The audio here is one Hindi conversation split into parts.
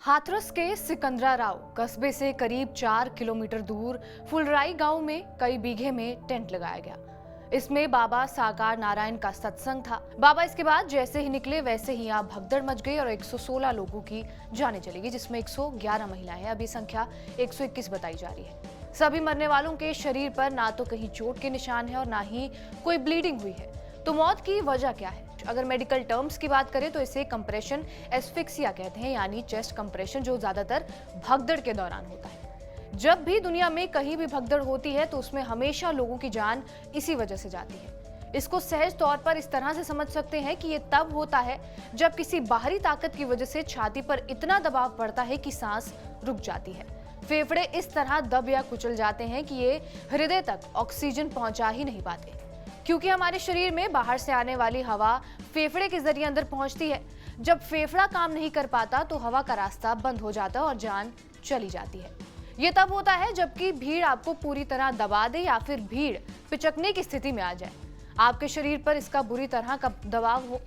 हाथरस के सिकंदराराव कस्बे से करीब 4 किलोमीटर दूर फुलराई गांव में कई बीघे में टेंट लगाया गया। इसमें बाबा साकार नारायण का सत्संग था। बाबा इसके बाद जैसे ही निकले वैसे ही यहाँ भगदड़ मच गई और 116 लोगों की जानें चली गई, जिसमें 111 महिलाएं हैं। अभी संख्या 121 बताई जा रही है। सभी मरने वालों के शरीर पर ना तो कहीं चोट के निशान है और ना ही कोई ब्लीडिंग हुई है। तो मौत की वजह क्या है? अगर मेडिकल टर्म्स की बात करें तो इसे कंप्रेशन एस्फिक्सिया कहते हैं, यानी चेस्ट कंप्रेशन, जो ज्यादातर भगदड़ के दौरान होता है। जब भी दुनिया में कहीं भी भगदड़ होती है तो उसमें हमेशा लोगों की जान इसी वजह से जाती है। इसको सहज तौर पर इस तरह से समझ सकते हैं कि ये तब होता है जब किसी बाहरी ताकत की वजह से छाती पर इतना दबाव पड़ता है कि सांस रुक जाती है। फेफड़े इस तरह दब या कुचल जाते हैं कि ये हृदय तक ऑक्सीजन पहुंचा ही नहीं पाते, क्योंकि हमारे शरीर में बाहर से आने वाली हवा फेफड़े के जरिए अंदर पहुंचती है। जब फेफड़ा काम नहीं कर पाता तो हवा का रास्ता बंद हो जाता है और जान चली जाती है। ये तब होता है जबकि भीड़ आपको पूरी तरह दबा दे या फिर भीड़ पिचकने की स्थिति में आ जाए। आपके शरीर पर इसका बुरी तरह का दबाव हो।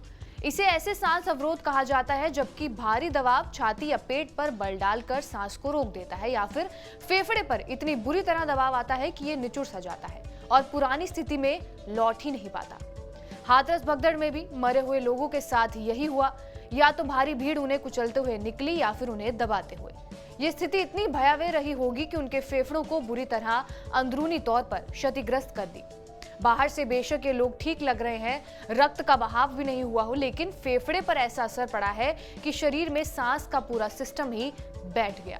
इसे ऐसे सांस अवरोध कहा जाता है जबकि भारी दबाव छाती या पेट पर बल डालकर सांस को रोक देता है, या फिर फेफड़े पर इतनी बुरी तरह दबाव आता है कि ये निचुड़ सा जाता है और पुरानी स्थिति में लौट ही नहीं पाता। हाथरस भगदड़ में भी मरे हुए लोगों के साथ यही हुआ। या तो भारी भीड़ उन्हें कुचलते हुए निकली या फिर उन्हें दबाते हुए। ये स्थिति इतनी भयावह रही होगी कि उनके फेफड़ों को बुरी तरह अंदरूनी तौर पर क्षतिग्रस्त कर दी। बाहर से बेशक ये लोग ठीक लग रहे हैं, रक्त का बहाव भी नहीं हुआ हो, लेकिन फेफड़े पर ऐसा असर पड़ा है कि शरीर में सांस का पूरा सिस्टम ही बैठ गया।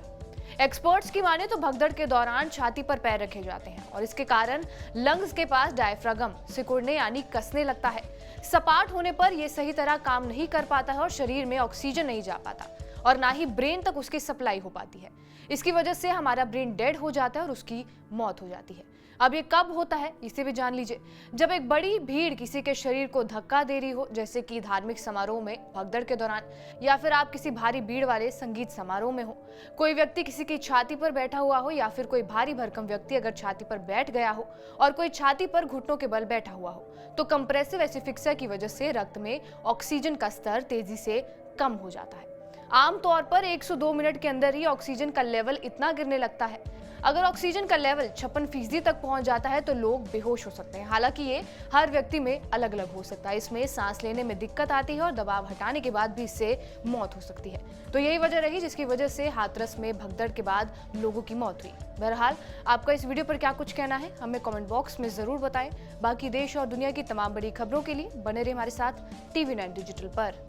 एक्सपर्ट्स की माने तो भगदड़ के दौरान छाती पर पैर रखे जाते हैं और इसके कारण लंग्स के पास डायफ्रागम सिकुड़ने यानी कसने लगता है। सपाट होने पर यह सही तरह काम नहीं कर पाता है और शरीर में ऑक्सीजन नहीं जा पाता और ना ही ब्रेन तक उसकी सप्लाई हो पाती है। इसकी वजह से हमारा ब्रेन डेड हो जाता है और उसकी मौत हो जाती है। अब ये कब होता है इसे भी जान लीजिए। जब एक बड़ी भीड़ किसी के शरीर को धक्का दे रही हो, जैसे कि धार्मिक समारोह में भगदड़ के दौरान, या फिर आप किसी भारी भीड़ वाले संगीत समारोह में हो। कोई व्यक्ति किसी की छाती पर बैठा हुआ हो या फिर कोई भारी भरकम व्यक्ति अगर छाती पर बैठ गया हो और कोई छाती पर घुटनों के बल बैठा हुआ हो, तो कंप्रेसिव एस्फिक्सिया की वजह से रक्त में ऑक्सीजन का स्तर तेजी से कम हो जाता है। आमतौर पर 102 मिनट के अंदर ही ऑक्सीजन का लेवल इतना गिरने लगता है। अगर ऑक्सीजन का लेवल 56% तक पहुंच जाता है तो लोग बेहोश हो सकते हैं। हालांकि ये हर व्यक्ति में अलग अलग हो सकता है। इसमें सांस लेने में दिक्कत आती है और दबाव हटाने के बाद भी इससे मौत हो सकती है। तो यही वजह रही जिसकी वजह से हाथरस में भगदड़ के बाद लोगों की मौत हुई। बहरहाल, आपका इस वीडियो पर क्या कुछ कहना है हमें कमेंट बॉक्स में जरूर बताएं। बाकी देश और दुनिया की तमाम बड़ी खबरों के लिए बने रहिए हमारे साथ TV9 डिजिटल पर।